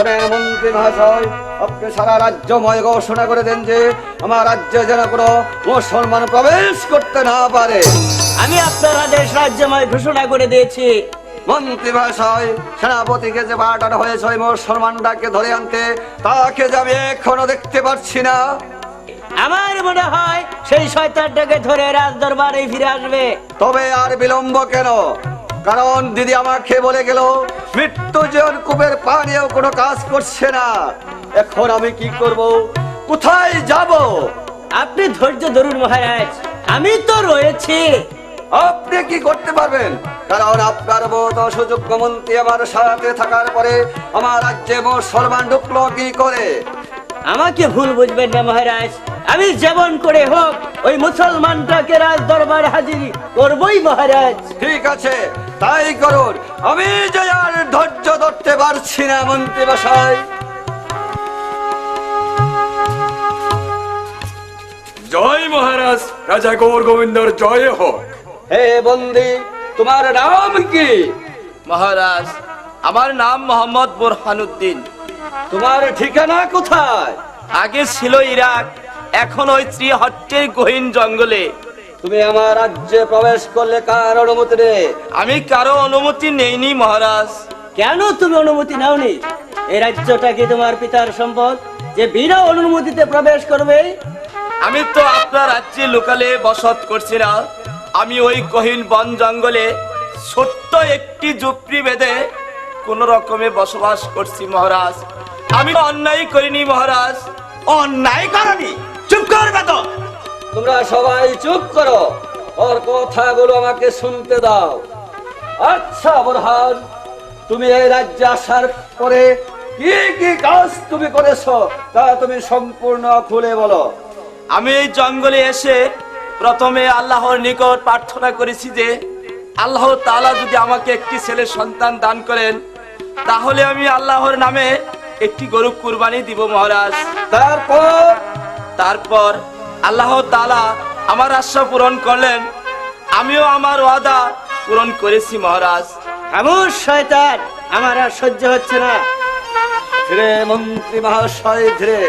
S2: শোনেন মন্ত্রী মহাশয়, আপনি সারা রাজ্যময় ঘোষণা করে দেন যে আমার রাজ্যে যেন কোনো মুসলমান প্রবেশ করতে না পারে।
S3: আমি আপনার আদেশ রাজ্যময় ঘোষণা করে দিয়েছি।
S2: মন্ত্রী মহাশয়, সেনাপতিকে যে পাঠানো হয়েছে ওই মুসলমানটাকে ধরে আনতে, তাকে যে আমি এখনো দেখতে পাচ্ছি না।
S3: আমার মনে হয় সেই শয়তানটাকে ধরে রাজ দরবারে ফিরে আসবে।
S2: তবে আর বিলম্ব কেন? কারণ দিদি আমাকে বলে গেল মৃত্যু জীবন কূপের পানিও কোনো কাজ করছে না। এখন আমি কি করব, কোথায় যাব?
S3: আপনি ধৈর্য ধরুন মহারাজ, আমি তো রয়েছি।
S2: আপনি কি করতে পারবেন? কারণ আপনার মতো সুযোগ্য মন্ত্রী আমার সাথে থাকার পরে আমার রাজ্যে মুসলমান ঢুকলো কি করে?
S3: আমাকে ভুল বুঝবেন না মহারাজ, আমি যেমন করে হোক ওই মুসলমানটাকে রাজ দরবার হাজির করবই মহারাজ।
S2: ঠিক আছে, তাই করুন। আমি যে আর ধৈর্য ধরতে পারছি না মন্ত্রী মশাই।
S8: জয় মহারাজ, রাজা গৌর গোবিন্দর জয় হোক।
S2: হে বন্দি, তোমার নাম কি?
S5: মহারাজ, আমার নাম মোহাম্মদ বোরহানুদ্দিন।
S2: তোমার ঠিকানা কোথায়?
S5: আগে ছিল ইরাক, এখন ওই শ্রীহট্টের গহীন জঙ্গলে।
S2: তুমি আমার রাজ্যে প্রবেশ করলে কার অনুমতি?
S5: আমি কারো অনুমতি নেইনি মহারাজ।
S3: কেন তুমি অনুমতি নাওনি? এই রাজ্যটা কি তোমার পিতার সম্পদ যে বিনা অনুমতিতে প্রবেশ করবে?
S5: আমি তো আপনার রাজ্যে লোকালে বসত করছি না, আমি ওই গহীন বন জঙ্গলে ছোট্ট একটি ঝুপড়ি বেঁধে কোন রকমে বসবাস করছি মহারাজ। আমি অন্যায় করিনি মহারাজ।
S9: অন্যায় করনি? চুপ করবে তো।
S2: তোমরা সবাই চুপ করো, ওর কথাগুলো আমাকে শুনতে দাও। আচ্ছা বোরহান, তুমি এই রাজ্যে আসার পরে কি কি কাজ তুমি করেছো তা তুমি সম্পূর্ণ খুলে বলো।
S5: আমি এই জঙ্গলে এসে প্রথমে আল্লাহর নিকট প্রার্থনা করেছি যে আল্লাহ তাআলা যদি আমাকে একটি ছেলে সন্তান দান করেন তাহলে আমি আল্লাহর নামে একটি গরু কুরবানি দিব মহারাজ। তারপর আল্লাহ তাআলা আমার আশা পূরণ করলেন, আমিও আমার ওয়াদা পূরণ করেছি মহারাজ।
S3: খামোশ শয়তান, আমার আর সহ্য হচ্ছে না।
S2: ধীরে মন্ত্রী মহাশয় ধীরে,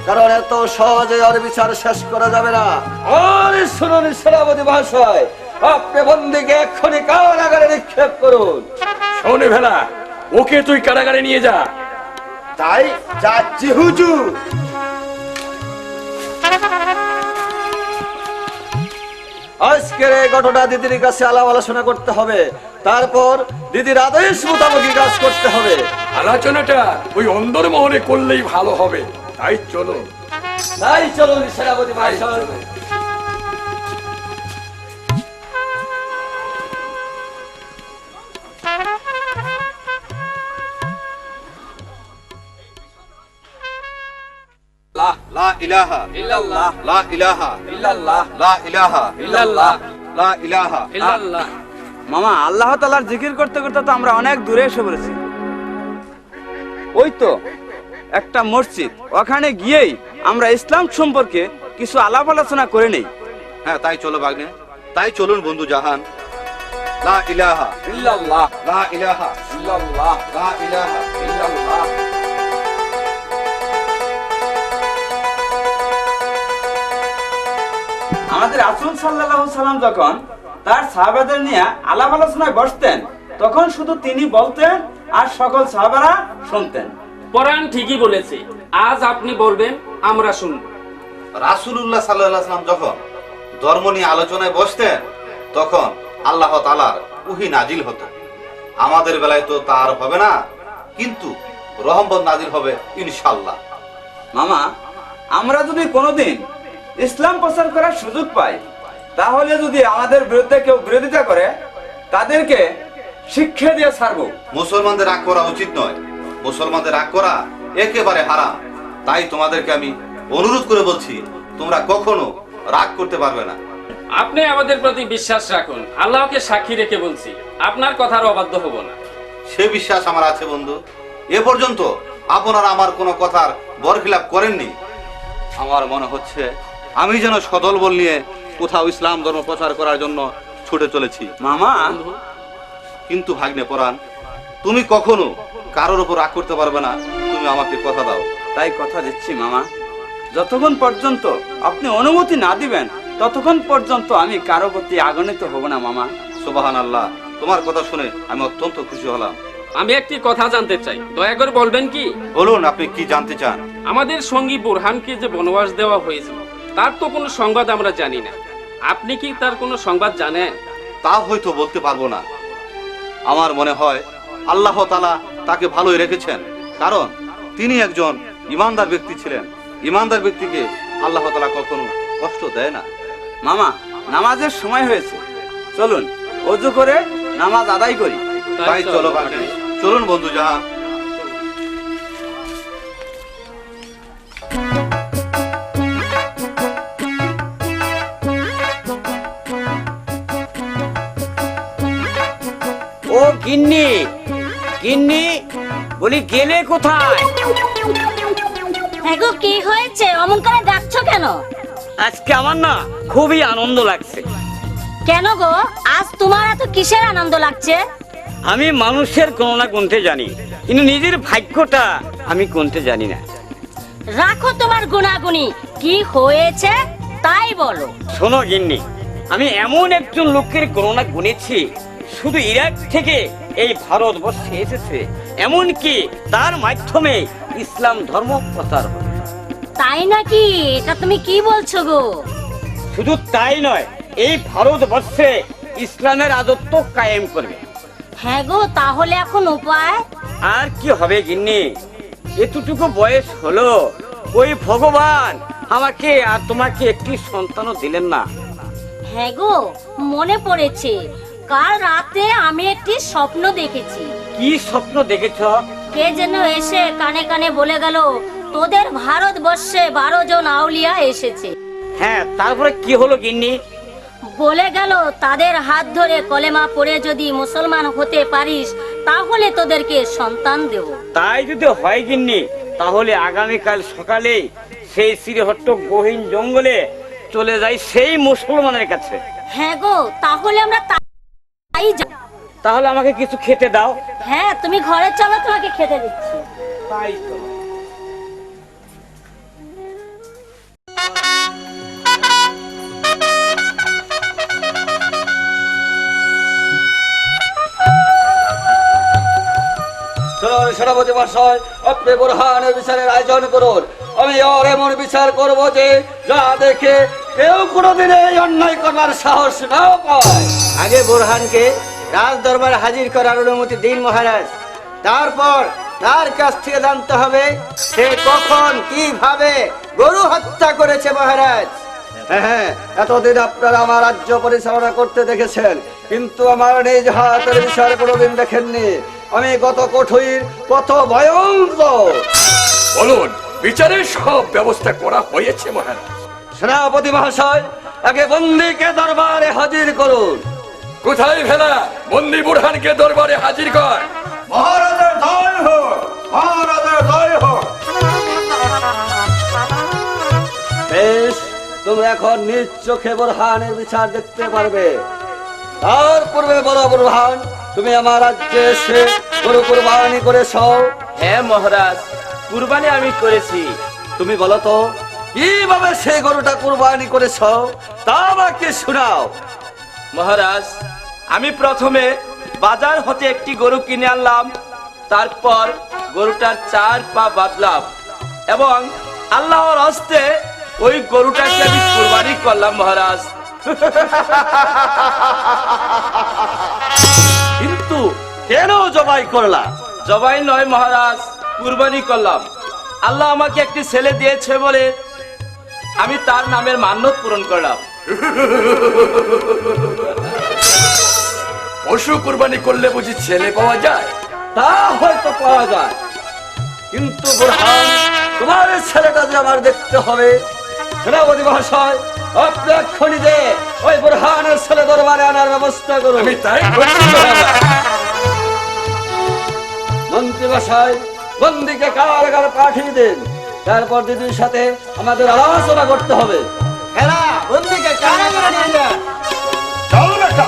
S2: কারণ এত সহজে ওর বিচার শেষ করা যাবে না। আর শুনুন সেনাপতি মহাশয়, আপনি বন্দীকে এক্ষুনি কারাগারে নিক্ষেপ করুন।
S8: শোনে ভেলা, ওকে তুই কারাগারে নিয়ে যা।
S9: তাই যাচ্ছি হুজুর।
S2: আজকের এই ঘটনা দিদির কাছে আলাপ আলোচনা করতে হবে, তারপর দিদির আদেশ মোতাবেক কাজ করতে হবে।
S8: আলোচনাটা ওই অন্দর মহলে করলেই ভালো হবে। তাই চলো।
S2: তাই চলুন সেনাপতি মহাশয়।
S6: লা ইলাহা ইল্লাল্লাহ, লা ইলাহা ইল্লাল্লাহ, লা ইলাহা ইল্লাল্লাহ, লা ইলাহা
S10: ইল্লাল্লাহ। মামা, আল্লাহ তাআলার জিকির করতে করতে তো আমরা অনেক দূরে এসে পড়েছি। ওই তো একটা মসজিদ, ওখানে গিয়েই আমরা ইসলাম সম্পর্কে কিছু আলাপ আলোচনা করে নেই।
S6: হ্যাঁ, তাই চলো ভাগ্নে, তাই চলুন বন্ধু জাহান। লা ইলাহা
S8: ইল্লাল্লাহ,
S6: লা ইলাহা
S8: ইল্লাল্লাহ,
S6: লা ইলাহা
S8: ইল্লাল্লাহ।
S10: আমাদের রাসূল সাল্লাল্লাহু আলাইহি সাল্লাম যখন তার সাহাবাদের নিয়ে আলাপ আলোচনায় বসতেন তখন শুধু তিনি বলতেন আর সকল সাহাবারা শুনতেন।
S11: কোরআন ঠিকই বলেছে, আজ আপনি বলবেন আমরা শুনব।
S6: রাসূলুল্লাহ সাল্লাল্লাহু আলাইহি ওয়াসাল্লাম যখন ধর্ম নিয়ে আলোচনায় বসতেন তখন আল্লাহ তাআলার ওহী নাজিল হতো। আমাদের বেলায় তো তার হবে না, কিন্তু রহমত নাজিল হবে ইনশাআল্লাহ।
S10: মামা, আমরা যদি কোনোদিন ইসলাম প্রচার করার সুযোগ পাই তাহলে যদি আমাদের বিরুদ্ধে কেউ বিরোধিতা করে তাদেরকে শিক্ষা দিয়ে ছাড়বো।
S6: মুসলমানদের রাগ করা উচিত নয়, মুসলমানদের রাগ করা একেবারে হারাম। তাই তোমাদেরকে আমি অনুরোধ করে বলছি, তোমরা কখনো রাগ করতে পারবে না।
S11: আপনি আমাদের প্রতি বিশ্বাস রাখুন, আল্লাহকে সাক্ষী রেখে বলছি আপনার কথার অবাধ্য হব না।
S6: সে বিশ্বাস আমার আছে বন্ধু। এ পর্যন্ত আপনারা আমার কোনো কথার বরখিলাপ করেননি। আমার মনে হচ্ছে আমি যেন সদলবল নিয়ে কোথাও ইসলাম ধর্ম প্রচার করার জন্য ছুটে চলেছি।
S10: মামা,
S6: কিন্তু ভাগ্নে পরাণ, তুমি কখনো কারোর উপর রাগ করতে পারবে না। তুমি তুমি আমাকে কথা দাও।
S10: তাই কথা দিচ্ছি মামা, যতক্ষণ পর্যন্ত আপনি অনুমতি না দিবেন ততক্ষণ পর্যন্ত আমি কারো প্রতি আগুনিত হব না মামা।
S6: সুবহানাল্লাহ, তোমার কথা শুনে আমি অত্যন্ত খুশি হলাম।
S11: আমি একটি কথা জানতে চাই, দয়া করে বলবেন কি?
S6: বলুন, আপনি কি জানতে চান?
S11: আমাদের সঙ্গী বুরহানকে যে বনবাস দেওয়া হয়েছিল তার তো কোনো সংবাদ আমরা জানি না। আপনি কি তার কোনো সংবাদ জানেন?
S6: তা হয়তো বলতে পারবো না। আমার মনে হয় আল্লাহ তাআলা তাকে ভালোই রেখেছেন, কারণ তিনি একজন ইমানদার ব্যক্তি ছিলেন। ইমানদার ব্যক্তিকে আল্লাহ তাআলা কখনো কষ্ট দেয় না।
S10: মামা, নামাজের সময় হয়েছে, চলুন ওযু করে নামাজ আদায় করি।
S6: তাই চলো বাকি, চলুন বন্ধু জাহান।
S3: ও গিন্নি, গিন্নি বলি গেলে কোথায়?
S1: এগো কি হয়েছে, অমন করে ডাকছো কেন?
S3: আজকে আমার না খুবই আনন্দ লাগছে।
S1: কেন গো, আজ তোমার এত কিসের আনন্দ লাগছে?
S3: আমি মানুষের গণনা গুনতে জানি, কিন্তু নিজের ভাগ্যটা আমি গুনতে জানি না।
S1: রাখো তোমার গুনাগুনি, কি হয়েছে তাই বলো।
S3: শোনো গিন্নি, আমি এমন একজন লোকের গণনা গুনেছি, শুধু ইরাক থেকে এই ভারতবর্ষে এসেছে, এমনকি তার মাধ্যমে ইসলাম ধর্ম প্রচার হবে।
S1: তাই নাকি? এটা তুমি কি বলছো গো?
S3: শুধু তাই নয়, এই ভারতবর্ষে ইসলামের রাজত্ব কায়েম করবে।
S1: হ্যাঁ গো, তাহলে এখন উপায়?
S3: আর কি হবে গিন্নি, এতটুকু বয়স হলো, ওই ভগবান আমাকে আর তোমাকে একটি সন্তানও দিলেন না।
S1: হ্যাঁ গো, মনে পড়েছে, কাল রাতে আমি একটি স্বপ্ন দেখেছি।
S3: কি স্বপ্ন দেখেছ?
S1: কে যেন এসে কানে কানে বলে গেল, তোদের ভারতবর্ষে 12 জন আউলিয়া এসেছে।
S3: হ্যাঁ, তারপরে কি হলো গিন্নি?
S1: বলে গেল, তাদের হাত ধরে কলেমা পড়ে যদি মুসলমান হতে পারিস তাহলে তোদেরকে সন্তান দেব।
S3: তাই যদি হয় গিন্নি, তাহলে আগামীকাল সকালে সেই শ্রীহট্ট গহীন জঙ্গলে চলে যাই সেই মুসলমানের কাছে।
S1: হ্যাঁ গো, তাহলে আমরা তাই যাব।
S3: তাহলে আমাকে কিছু খেতে দাও।
S1: হ্যাঁ, তুমি ঘরে চলো, তোমাকে খেতে দিচ্ছি।
S3: তাই তো।
S2: সেনাপতি মহাশয়, আপনি বুরহানের বিচারের আয়োজন করুন। আমি আর এমন বিচার করব যে যা দেখে কেউ কোনোদিন এই অন্যায় করার সাহস না পায়।
S3: আগে বুরহানকে রাজ দরবারে হাজির করার অনুমতি দিন মহারাজ, তারপর তার কাছ থেকে জানতে হবে সে কখন কিভাবে গরু হত্যা করেছে মহারাজ।
S2: হ্যাঁ, এতদিন আপনারা আমার রাজ্য পরিচালনা করতে দেখেছেন, কিন্তু আমার নিজ হাতের বিচার কোনোদিন দেখেননি। আমি কত কঠোর, কত ভয়ঙ্কর।
S8: বলুন, বিচারের সব ব্যবস্থা করা হয়েছে মহারাজ।
S2: সেনাপতি মহাশয়, একে বন্দীকে দরবারে হাজির করুন।
S8: কোথায় ভেলা? বন্দী বুরহানকে দরবারে হাজির কর।
S2: মহারাজের জয় হোক, মহারাজের জয় হোক। বেশ, তুমি এখন নিজ চোখে বুরহানের বিচার দেখতে পারবে। তার পূর্বে বলো বুরহান, তুমি আমার রাজ্যে এসে গরু কুরবানি করেছ?
S5: হ্যাঁ মহারাজ, কুরবানি আমি করেছি।
S2: তুমি বলো তো কিভাবে সেই গরুটা কুরবানি করেছ, তা আমাকে শোনাও।
S5: মহারাজ, আমি প্রথমে বাজার হতে একটি গরু কিনে আনলাম, তারপর গরুটার 4 পা বাঁধলাম এবং আল্লাহর হস্তে ওই গরুটাকে আমি কুরবানি করলাম মহারাজ।
S2: কিন্তু কেন জবাই করলা?
S5: জবাই নয় মহারাজ, কুরবানি করলাম। আল্লাহ আমাকে একটি ছেলে দিয়েছে বলে আমি তার নামের মান্যত পূরণ করলাম।
S8: পশু কুরবানি করলে বুঝি ছেলে পাওয়া যায়?
S2: তা হয়তো পাওয়া যায়, কিন্তু বুরহান, তোমার ছেলেটা যে আমার দেখতে হবে। সেনাপতি মহাশয়, আপনি এক্ষুনি যে ওই বুরহানের ছেলে দরবারে আনার ব্যবস্থা করুন।
S8: আমি তাই করছি মহারাজ।
S2: মন্ত্রী মশাই, বন্দীকে কারাগারে পাঠিয়ে দিন। তারপর দিদির সাথে আমাদের আলোচনা করতে হবে।
S3: হেলা, বন্দীকে কারাগারে নিয়ে যা।
S8: চল বেটা।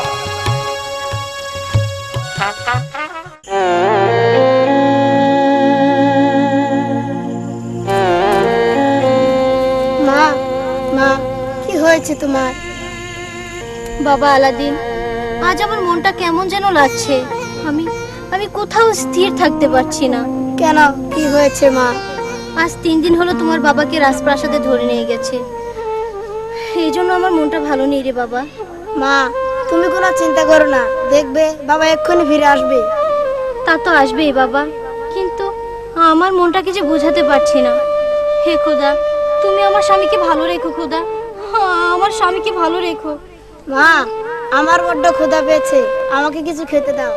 S4: হয়েছে তোমার? বাবা আলাদিন, আজ আমার মনটা কেমন যেন লাগছে। আমি আমি কোথাও স্থির থাকতে পারছি না। কেন, কি হয়েছে মা? আজ 3 দিন হলো তোমার বাবাকে রাজপ্রাসাদে ধরে নিয়ে গেছে। এই জন্য আমার মনটা ভালো নেই রে বাবা। মা, তুমি কোনো চিন্তা করো না, দেখবে বাবা এক্ষুনি ফিরে আসবে। তা তো আসবেই বাবা, কিন্তু আমার মনটাকে যে বোঝাতে পারছি না। হে খোদা, তুমি আমার স্বামীকে ভালো রেখো খোদা, আমার স্বামীকে ভালো রেখো। মা, আমার বড্ড ক্ষুধা পেয়েছে, আমাকে কিছু খেতে দাও।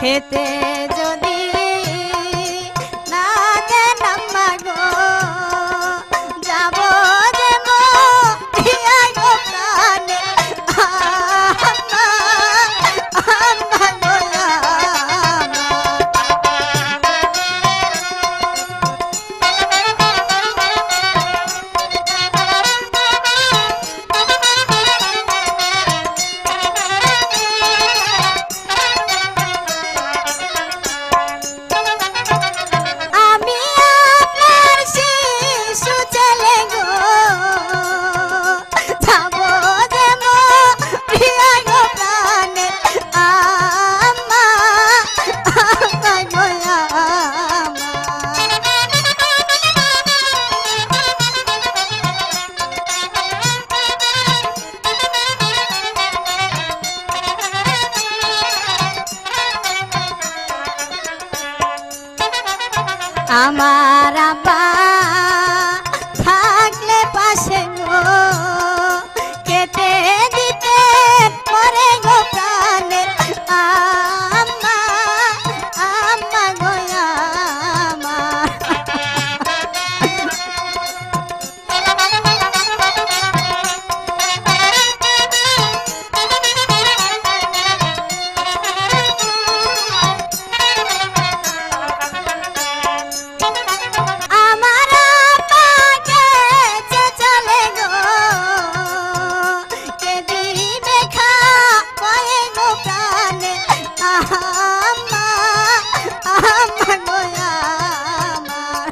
S12: খেতে যদি না দেন আম্মা গো, যাব যে মরিয়া গো প্রাণে। আম্মা, আম্মা গো আমার আব্বা থাকলে পাশে গো, কেটে দিতে পরে গো প্রাণে। আম্মা, আম্মা গো আমার। আমার আব্বাকে যে চলে গো, কে দিবে খাওয়ায়ে গো প্রাণে। আম্মা, আম্মা গো আমার।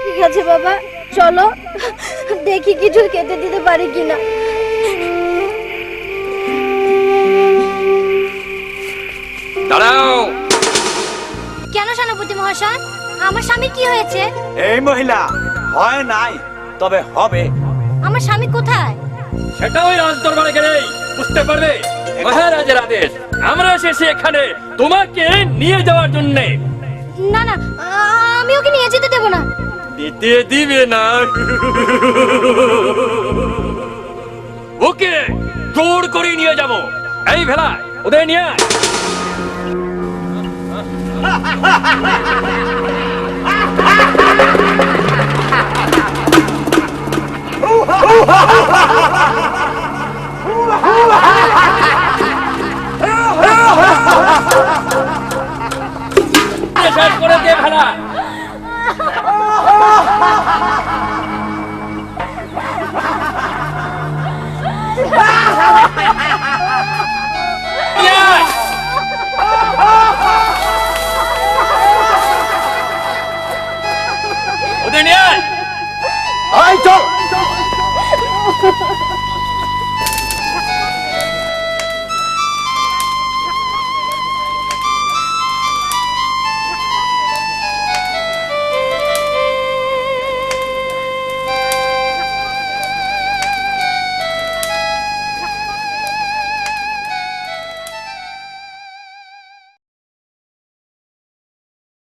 S4: ঠিক আছে বাবা, চলো দেখি কিছু খেতে দিতে পারি কিনা।
S8: দাঁড়াও।
S4: কেন সেনাপতি মহাশয়, আমার স্বামী কি হয়েছে?
S9: এই মহিলা হয় নাই, তবে হবে।
S4: আমার স্বামী কোথায়?
S8: সেটা ওই রাজদরবারে গেলেই বুঝতে পারবে। মহারাজের আদেশ, আমরা এসেছি এখানে তোমাকে নিয়ে যাওয়ার জন্য।
S4: না না, আমি ওকে নিয়ে যেতে দেব না।
S8: দিতে দিবে না? ওকে জোর করে নিয়ে যাব। এই ভেলা, ওদের নিয়ে আয়। শেষ করে দে ভেলা। নিয়ে আয়।
S2: আয় চল